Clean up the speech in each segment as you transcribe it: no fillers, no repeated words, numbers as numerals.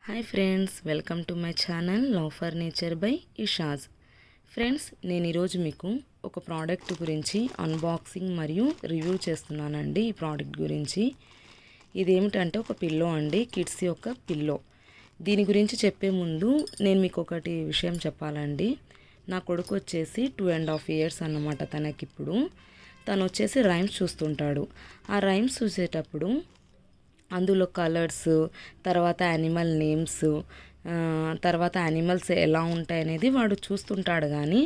Hi friends, welcome to my channel love for nature by ఇషాజ్. Friends, నేను ఈరోజు మీకు ఒక ప్రోడక్ట్ గురించి అన్బాక్సింగ్ మరియు రివ్యూ చేస్తున్నానండి. ఈ ప్రోడక్ట్ గురించి ఇదేమిటంటే ఒక పిల్లో అండి, కిడ్స్ యొక్క పిల్లో. దీని గురించి చెప్పే ముందు నేను మీకు ఒకటి విషయం చెప్పాలండి. నా కొడుకు వచ్చేసి 2.5 years అన్నమాట. తనకిప్పుడు తను వచ్చేసి రైమ్స్ చూస్తుంటాడు. ఆ రైమ్స్ చూసేటప్పుడు అందులో కలర్స్, తర్వాత యానిమల్ నేమ్స్, తర్వాత యానిమల్స్ ఎలా ఉంటాయనేది వాడు చూస్తుంటాడు. కానీ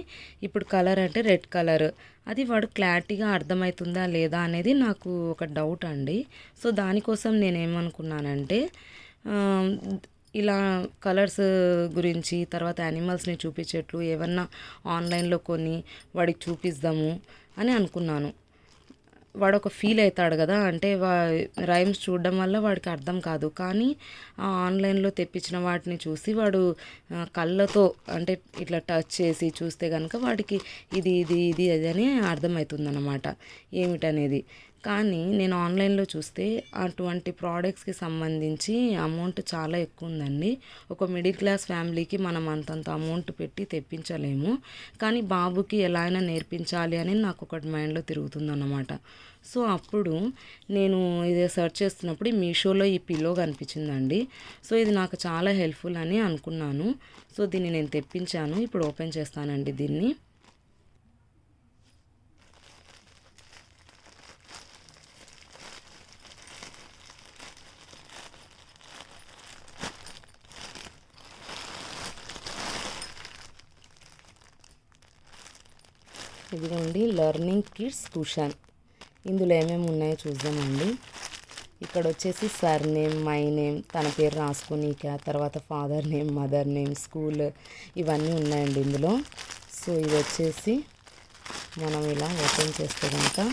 ఇప్పుడు కలర్ అంటే రెడ్ కలర్, అది వాడు క్లారిటీగా అర్థమవుతుందా లేదా అనేది నాకు ఒక డౌట్ అండి. సో దానికోసం నేనేమనుకున్నానంటే ఇలా కలర్స్ గురించి, తర్వాత యానిమల్స్ని చూపించేట్లు ఏమన్నా ఆన్లైన్లో కొని వాడికి చూపిద్దాము అని అనుకున్నాను. వాడు ఒక ఫీల్ అవుతాడు కదా, అంటే రైమ్స్ చూడడం వల్ల వాడికి అర్థం కాదు. కానీ ఆన్లైన్లో తెప్పించిన వాటిని చూసి వాడు కళ్ళతో అంటే ఇట్లా టచ్ చేసి చూస్తే కనుక వాడికి ఇది ఇది ఇది అది అని అర్థమవుతుంది అన్నమాట ఏమిటనేది. కానీ నేను ఆన్లైన్లో చూస్తే అటువంటి ప్రోడక్ట్స్కి సంబంధించి అమౌంట్ చాలా ఎక్కువ ఉందండి. ఒక మిడిల్ క్లాస్ ఫ్యామిలీకి మనం అంతంత అమౌంట్ పెట్టి తెప్పించలేము. కానీ బాబుకి ఎలా అయినా నేర్పించాలి అని నాకు ఒకటి మైండ్లో తిరుగుతుంది అన్నమాట. సో అప్పుడు నేను ఇది సెర్చ్ చేస్తున్నప్పుడు మీషోలో ఈ పిల్లో కనిపించిందండి. సో ఇది నాకు చాలా హెల్ప్ఫుల్ అని అనుకున్నాను. సో దీన్ని నేను తెప్పించాను. ఇప్పుడు ఓపెన్ చేస్తానండి దీన్ని. ఇదిగోండి, లెర్నింగ్ కిడ్స్ కుషన్. ఇందులో ఏమేమి ఉన్నాయో చూద్దామండి. ఇక్కడ వచ్చేసి సర్ నేమ్, మై నేమ్, తన పేరు రాసుకునిక, తర్వాత father name, mother name, school, ఇవన్నీ ఉన్నాయండి ఇందులో. సో ఇది వచ్చేసి మనం ఇలా ఓపెన్ చేస్తే కనుక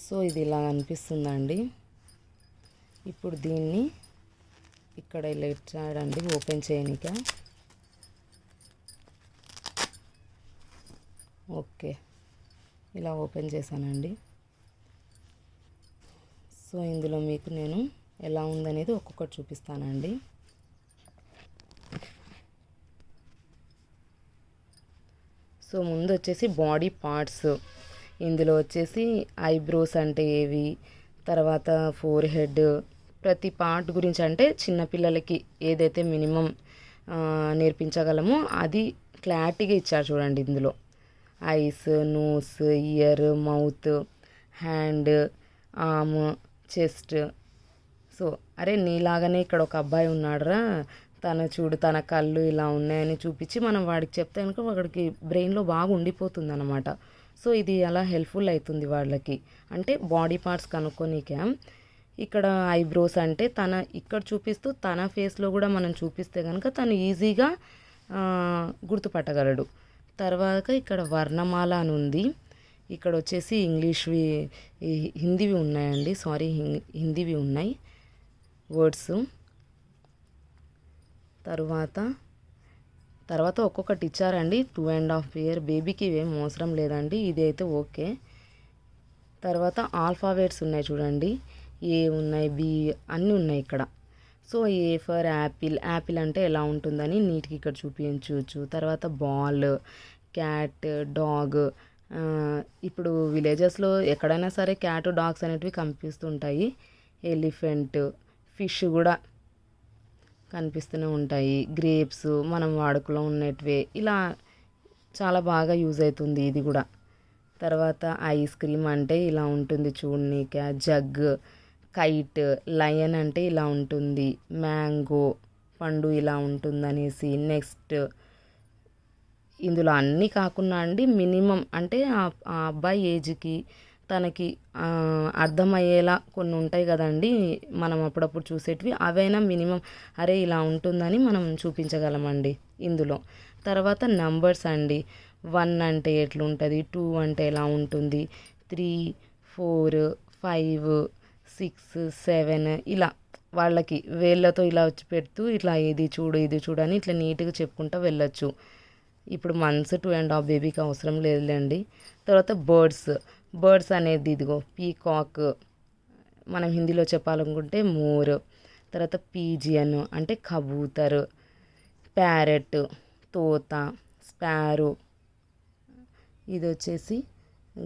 సో ఇది ఇలా అనిపిస్తుందండి. ఇప్పుడు దీన్ని ఇక్కడ ఇలా ఇచ్చాడండి ఓపెన్ చేయనిక. ఓకే, ఇలా ఓపెన్ చేశానండి. సో ఇందులో మీకు నేను ఎలా ఉందనేది ఒక్కొక్కటి చూపిస్తానండి. సో ముందు వచ్చేసి బాడీ పార్ట్స్. ఇందులో వచ్చేసి ఐబ్రోస్ అంటే ఏవి, తర్వాత ఫోర్ హెడ్, ప్రతి పార్ట్ గురించి అంటే చిన్నపిల్లలకి ఏదైతే మినిమం నేర్పించగలమో అది క్లారిటీగా ఇచ్చారు చూడండి. ఇందులో eyes, nose, ear, mouth, hand, arm, chest. So అరే నీలాగానే ఇక్కడ ఒక అబ్బాయి ఉన్నాడురా, తన చూడు తన కళ్ళు ఇలా ఉన్నాయని చూపించి మనం వాడికి చెప్తే కనుక వాడికి బ్రెయిన్లో బాగా ఉండిపోతుంది అన్నమాట. సో ఇది అలా హెల్ప్ఫుల్ అవుతుంది వాళ్ళకి. అంటే బాడీ పార్ట్స్ కనుక్కోనికే. ఇక్కడ ఐబ్రోస్ అంటే తన ఇక్కడ చూపిస్తూ తన ఫేస్లో కూడా మనం చూపిస్తే కనుక తను ఈజీగా గుర్తుపట్టగలడు. తర్వాత ఇక్కడ వర్ణమాల అని ఉంది. ఇక్కడ వచ్చేసి ఇంగ్లీష్వి, హిందీవి ఉన్నాయండి. సారీ, హిందీవి ఉన్నాయి వర్డ్స్. తర్వాత ఒక్కొక్కటి ఇచ్చారండి. 2.5 year బేబీకి ఇవేం అవసరం లేదండి, ఇది అయితే ఓకే. తర్వాత ఆల్ఫాబెట్స్ ఉన్నాయి చూడండి, ఏ ఉన్నాయి, బి అన్నీ ఉన్నాయి ఇక్కడ. So A for Apple, Apple అంటే ఎలా ఉంటుందని నీట్గా ఇక్కడ చూపించవచ్చు. తర్వాత బాల్, క్యాట్, డాగ్. ఇప్పుడు విలేజెస్లో ఎక్కడైనా సరే క్యాట్, డాగ్స్ అనేటివి కనిపిస్తుంటాయి. ఎలిఫెంట్, ఫిష్ కూడా కనిపిస్తూనే ఉంటాయి. గ్రేప్స్ మనం వాడుకలో ఉన్నటివే, ఇలా చాలా బాగా యూజ్ అవుతుంది ఇది కూడా. తర్వాత ఐస్ క్రీమ్ అంటే ఇలా ఉంటుంది చూడనీక. జగ్, కైట్, లయన్ అంటే ఇలా ఉంటుంది. మ్యాంగో పండు ఇలా ఉంటుందనేసి. నెక్స్ట్ ఇందులో అన్నీ కాకుండా అండి మినిమం అంటే ఆ అబ్బాయి ఏజ్కి తనకి అర్థమయ్యేలా కొన్ని ఉంటాయి కదండి మనం అప్పుడప్పుడు చూసేటివి, అవైనా మినిమం అరే ఇలా ఉంటుందని మనం చూపించగలమండి ఇందులో. తర్వాత నంబర్స్ అండి. 1 అంటే ఎట్లుంటుంది, 2 అంటే ఎలా ఉంటుంది, 3, 4, 5, 6, 7 ఇలా వాళ్ళకి వేళ్ళతో ఇలా వచ్చి పెడుతూ ఇట్లా ఇది చూడు ఇది చూడు అని ఇట్లా నీట్గా చెప్పుకుంటూ వెళ్ళొచ్చు. ఇప్పుడు మంత్స్ 2.5 బేబీకి అవసరం లేదులేండి. తర్వాత బర్డ్స్ అనేది ఇదిగో పీకాక్, మనం హిందీలో చెప్పాలనుకుంటే మోర్, తర్వాత పీజియన్ అంటే కబూతర్, ప్యారెట్, తోత, స్పారో, ఇది వచ్చేసి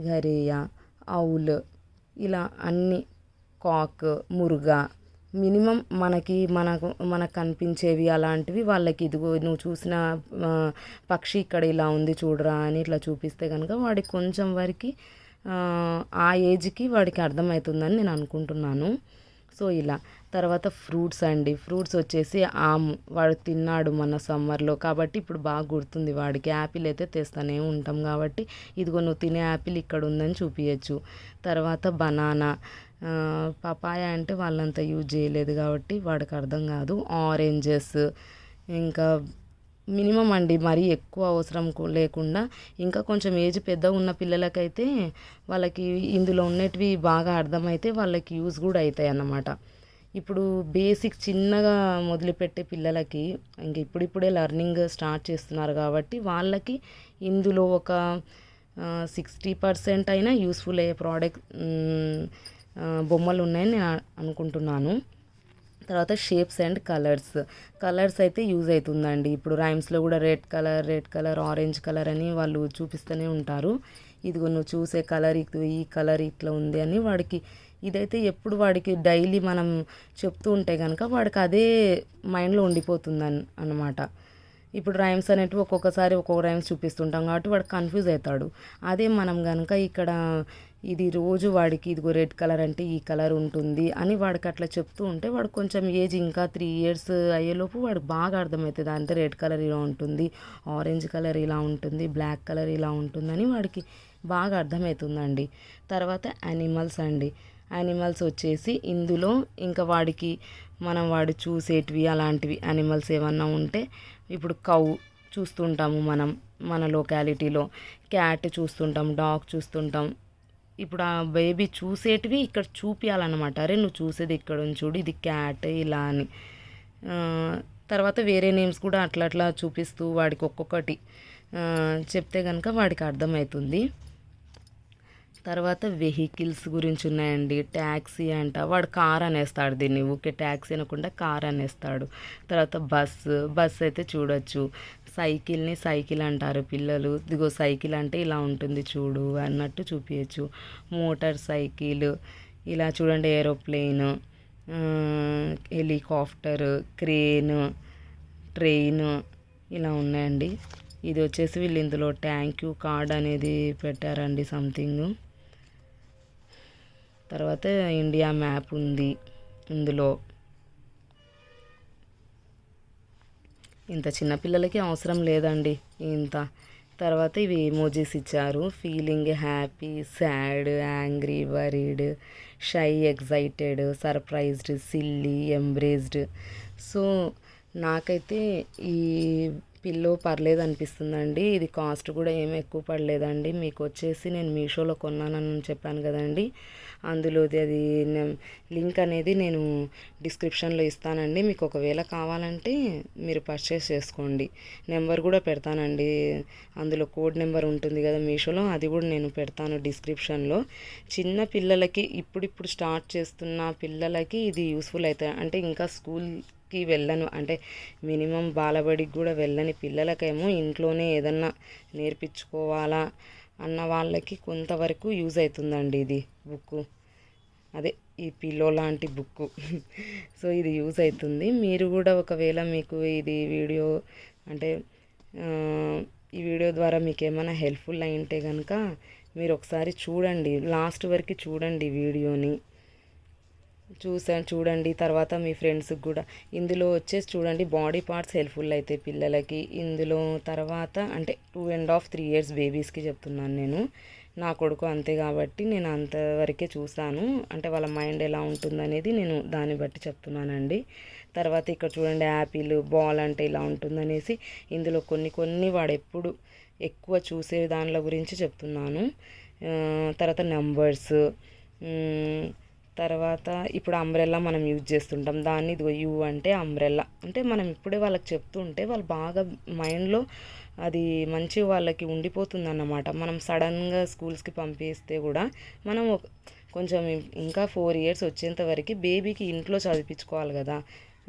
ఘరియా, ఔల్, ఇలా అన్ని, కాక్, మురుగా, మినిమం మనకు కనిపించేవి అలాంటివి వాళ్ళకి ఇదిగో నువ్వు చూసిన పక్షి ఇక్కడ ఇలా ఉంది చూడరా అని ఇట్లా చూపిస్తే కనుక వాడికి కొంచెం వరకు ఆ ఏజ్కి వాడికి అర్థమవుతుందని నేను అనుకుంటున్నాను. సో ఇలా తర్వాత ఫ్రూట్స్ అండి. ఫ్రూట్స్ వచ్చేసి వాడు తిన్నాడు మన సమ్మర్లో కాబట్టి ఇప్పుడు బాగా గుర్తుంది వాడికి. యాపిల్ అయితే తెస్తూనే ఉంటాం కాబట్టి ఇదిగో నువ్వు తినే యాపిల్ ఇక్కడ ఉందని చూపించచ్చు. తర్వాత బనానా, పపాయ అంటే వాళ్ళంతా యూజ్ చేయలేదు కాబట్టి వాడికి అర్థం కాదు. ఆరెంజెస్, ఇంకా మినిమం అండి, మరీ ఎక్కువ అవసరం లేకుండా ఇంకా కొంచెం ఏజ్ పెద్ద ఉన్న పిల్లలకైతే వాళ్ళకి ఇందులో ఉన్నటివి బాగా అర్థమైతే వాళ్ళకి యూజ్ కూడా అవుతాయి అన్నమాట. ఇప్పుడు బేసిక్ చిన్నగా మొదలుపెట్టే పిల్లలకి ఇంక ఇప్పుడిప్పుడే లెర్నింగ్ స్టార్ట్ చేస్తున్నారు కాబట్టి వాళ్ళకి ఇందులో ఒక 60% అయినా యూస్ఫుల్ అయ్యే బొమ్మలు ఉన్నాయని నేను అనుకుంటున్నాను. తర్వాత షేప్స్ అండ్ కలర్స్ అయితే యూజ్ అవుతుందండి. ఇప్పుడు రైమ్స్లో కూడా రెడ్ కలర్, ఆరెంజ్ కలర్ అని వాళ్ళు చూపిస్తూనే ఉంటారు. ఇదిగో నువ్వు చూసే కలర్ ఈ కలర్ ఇట్లా ఉంది అని వాడికి ఇదైతే ఎప్పుడు వాడికి డైలీ మనం చెప్తూ ఉంటే కనుక వాడికి అదే మైండ్లో ఉండిపోతుంది అన్నమాట. ఇప్పుడు రైమ్స్ అనేటివి ఒక్కొక్కసారి ఒక్కొక్క రైమ్స్ చూపిస్తుంటాం కాబట్టి వాడు కన్ఫ్యూజ్ అవుతాడు. అదే మనం కనుక ఇక్కడ ఇది రోజు వాడికి ఇదిగో రెడ్ కలర్ అంటే ఈ కలర్ ఉంటుంది అని వాడికి అట్లా చెప్తూ ఉంటే వాడు కొంచెం ఏజ్ ఇంకా 3 years అయ్యేలోపు వాడికి బాగా అర్థమవుతుంది. అంటే రెడ్ కలర్ ఇలా ఉంటుంది, ఆరెంజ్ కలర్ ఇలా ఉంటుంది, బ్లాక్ కలర్ ఇలా ఉంటుందని వాడికి బాగా అర్థమవుతుందండి. తర్వాత యానిమల్స్ వచ్చేసి ఇందులో ఇంకా వాడికి వాడు చూసేటివి అలాంటివి యానిమల్స్ ఏమన్నా ఉంటే ఇప్పుడు కౌ చూస్తుంటాము మన లొకాలిటీలో, క్యాట్ చూస్తుంటాం, డాగ్ చూస్తుంటాం. ఇప్పుడు ఆ బేబీ చూసేటివి ఇక్కడ చూపించాలన్నమాట. అరే నువ్వు చూసేది ఇక్కడ ఉంది చూడు, ఇది క్యాట్ ఇలా అని. తర్వాత వేరే నేమ్స్ కూడా అట్లా చూపిస్తూ వాడికి ఒక్కొక్కటి చెప్తే కనుక వాడికి అర్థమవుతుంది. తర్వాత వెహికల్స్ గురించి ఉన్నాయండి. ట్యాక్సీ అంట, వాడు కార్ అనేస్తాడు, దీన్ని ఊకే ట్యాక్సీ అనకుండా కార్ అనేస్తాడు. తర్వాత బస్సు అయితే చూడొచ్చు. సైకిల్ని సైకిల్ అంటారు పిల్లలు. ఇదిగో సైకిల్ అంటే ఇలా ఉంటుంది చూడు అన్నట్టు చూపించచ్చు. మోటార్ సైకిల్ ఇలా చూడండి, ఏరోప్లేన్, హెలికాప్టర్, క్రేన్, ట్రైన్ ఇలా ఉన్నాయండి. ఇది వచ్చేసి వీళ్ళు ఇందులో థ్యాంక్ యూ కార్డ్ అనేది పెట్టారండి సంథింగ్. తర్వాత ఇండియా మ్యాప్ ఉంది ఇందులో. ఇంత చిన్నపిల్లలకి అవసరం లేదండి ఇంత. తర్వాత ఇవి ఎమోజీస్ ఇచ్చారు. Feeling happy, sad, angry, worried, shy, excited, surprised, silly, embraced. So నాకైతే ఈ పిల్లో పర్లేదు అనిపిస్తుందండి. ఇది కాస్ట్ కూడా ఏమి ఎక్కువ పడలేదండి. మీకు వచ్చేసి నేను మీషోలో కొన్నానని చెప్పాను కదండి, అందులోది అది లింక్ అనేది నేను డిస్క్రిప్షన్లో ఇస్తానండి. మీకు ఒకవేళ కావాలంటే మీరు పర్చేస్ చేసుకోండి. నెంబర్ కూడా పెడతానండి, అందులో కోడ్ నెంబర్ ఉంటుంది కదా మీషోలో, అది కూడా నేను పెడతాను డిస్క్రిప్షన్లో. చిన్న పిల్లలకి ఇప్పుడు స్టార్ట్ చేస్తున్న పిల్లలకి ఇది యూస్ఫుల్ అవుతుంది. అంటే ఇంకా స్కూల్కి వెళ్ళను అంటే మినిమం బాలబడికి కూడా వెళ్ళని పిల్లలకేమో ఇంట్లోనే ఏదన్నా నేర్పించుకోవాలా అన్న వాళ్ళకి కొంతవరకు యూజ్ అవుతుందండి ఇది బుక్, అదే ఈ పిల్లో లాంటి బుక్. సో ఇది యూజ్ అవుతుంది. మీరు కూడా ఒకవేళ మీకు ఇది వీడియో అంటే ఈ వీడియో ద్వారా మీకు ఏమైనా హెల్ప్ఫుల్ అయింటే కనుక మీరు ఒకసారి చూడండి, లాస్ట్ వరకు చూడండి వీడియోని. చూడండి. తర్వాత మీ ఫ్రెండ్స్కి కూడా ఇందులో వచ్చేసి చూడండి బాడీ పార్ట్స్ హెల్ప్ఫుల్ అయితే పిల్లలకి ఇందులో. తర్వాత అంటే 2.5 3 years బేబీస్కి చెప్తున్నాను నేను. నా కొడుకు అంతే కాబట్టి నేను అంతవరకే చూసాను. అంటే వాళ్ళ మైండ్ ఎలా ఉంటుందనేది నేను దాన్ని బట్టి చెప్తున్నానండి. తర్వాత ఇక్కడ చూడండి యాపిల్ బాల్ అంటే ఇలా ఉంటుందనేసి ఇందులో కొన్ని వాడు ఎప్పుడు ఎక్కువ చూసే దానిల గురించి చెప్తున్నాను. తర్వాత నెంబర్స్, తర్వాత ఇప్పుడు అంబ్రెల్లా మనం యూజ్ చేస్తుంటాం, దాన్ని ఇదిగో యూ అంటే అంబ్రెల్లా అంటే మనం ఇప్పుడే వాళ్ళకి చెప్తూ ఉంటే వాళ్ళు బాగా మైండ్లో అది మంచి వాళ్ళకి ఉండిపోతుంది అన్నమాట. మనం సడన్గా స్కూల్స్కి పంపిస్తే కూడా మనం కొంచెం ఇంకా 4 ఇయర్స్ వచ్చేంత వరకు బేబీకి ఇంట్లో చదివించుకోవాలి కదా.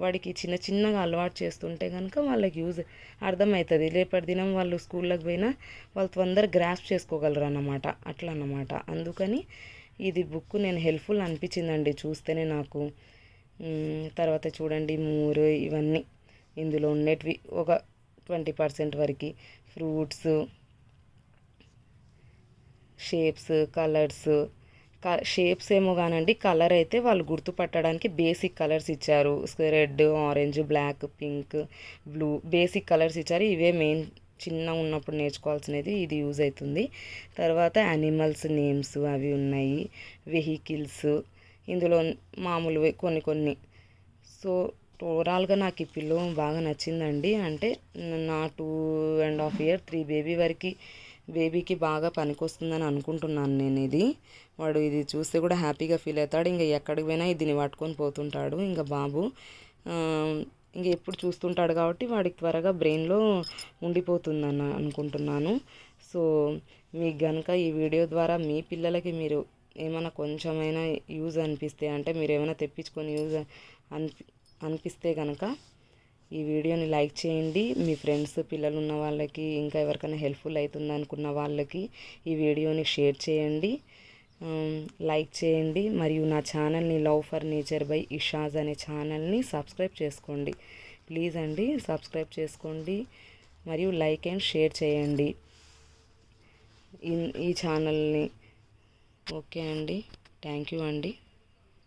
వాడికి చిన్న చిన్నగా అలవాటు చేస్తుంటే కనుక వాళ్ళకి అర్థమవుతుంది. రేపటి దినం వాళ్ళు స్కూళ్ళకి పోయినా వాళ్ళు తొందరగా గ్రాస్ప్ చేసుకోగలరు అన్నమాట. అట్లా అన్నమాట. అందుకని ఇది బుక్ నేను హెల్ప్ఫుల్ అనిపించిందండి చూస్తేనే నాకు. తర్వాత చూడండి మోర్ ఇవన్నీ ఇందులో ఉండేటివి ఒక 20% వరకు. Fruits, shapes, colours. షేప్స్ ఏమో కానండి, కలర్ అయితే వాళ్ళు గుర్తుపట్టడానికి బేసిక్ కలర్స్ ఇచ్చారు. Red, orange, black, pink, blue basic colours ఇచ్చారు. ఇవే మెయిన్ చిన్నగా ఉన్నప్పుడు నేర్చుకోవాల్సినది, ఇది యూజ్ అవుతుంది. తర్వాత యానిమల్స్ నేమ్స్ అవి ఉన్నాయి. వెహికల్స్ ఇందులో మామూలువే కొన్ని. సో ఓవరాల్గా నాకు ఈ పిల్లో బాగా నచ్చిందండి. అంటే నా 2.5 years 3 బేబీకి బాగా పనికొస్తుందని అనుకుంటున్నాను నేను. వాడు ఇది చూస్తే కూడా హ్యాపీగా ఫీల్ అవుతాడు. ఇంకా ఎక్కడికి పోయినా దీన్ని పట్టుకొని పోతుంటాడు. ఇంకా బాబు ఇంక ఎప్పుడు చూస్తుంటాడు కాబట్టి వాడికి త్వరగా బ్రెయిన్లో ఉండిపోతుందని అనుకుంటున్నాను. సో మీకు కనుక ఈ వీడియో ద్వారా మీ పిల్లలకి మీరు ఏమైనా కొంచెమైనా యూజ్ అనిపిస్తే, అంటే మీరు ఏమైనా తెప్పించుకొని యూజ్ అనిపిస్తే కనుక ఈ వీడియోని లైక్ చేయండి. మీ ఫ్రెండ్స్ పిల్లలు ఉన్న వాళ్ళకి, ఇంకా ఎవరికైనా హెల్ప్ఫుల్ అవుతుంది అనుకున్న వాళ్ళకి ఈ వీడియోని షేర్ చేయండి, లైక్ చేయండి. మరియు నా ఛానల్ని లవ్ ఫర్ నేచర్ బై ఇషాజ్ అనే ఛానల్ని సబ్స్క్రైబ్ చేసుకోండి. ప్లీజ్ అండి సబ్స్క్రైబ్ చేసుకోండి మరియు లైక్ అండ్ షేర్ చేయండి ఈ ఛానల్ని. ఓకే అండి, థ్యాంక్ యూ అండి.